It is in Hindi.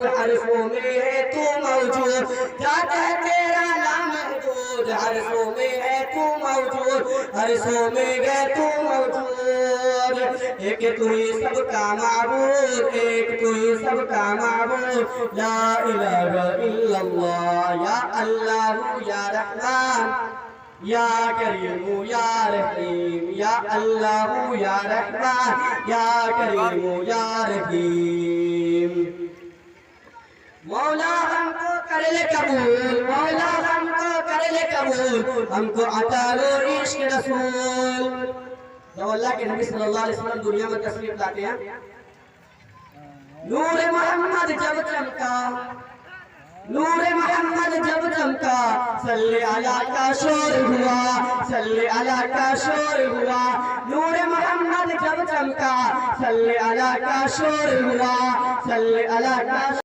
हर्फों में है तू मौजूद, जाता है तेरा नाम मौजूद, हर्फों में है तू मौजूद, हर्फों में है तू मौजूद। एक तू ही सबका माबूद, एक तू ही सबका माबूद, ला इलाहा इल्लल्लाह, या अल्लाह या रहमान या करीम या रहीम, या अल्लाह या रहमान या करीम या रहीम। मौला हमको कर ले कबूल, मौला हमको कर ले कबूल, हमको अता लो इश्क रसूल। जब अल्लाह के नबी सल्लल्लाहु अलैहि वसल्लम दुनिया में तशरीफ लाते हैं, नूर मोहम्मद जब चमका, नूर मोहम्मद जब चमका, सल्ले अला का शोर हुआ, सल्ले अला का शोर हुआ। नूर मोहम्मद जब चमका, सल्ले अला का शोर हुआ, सल्ले अला का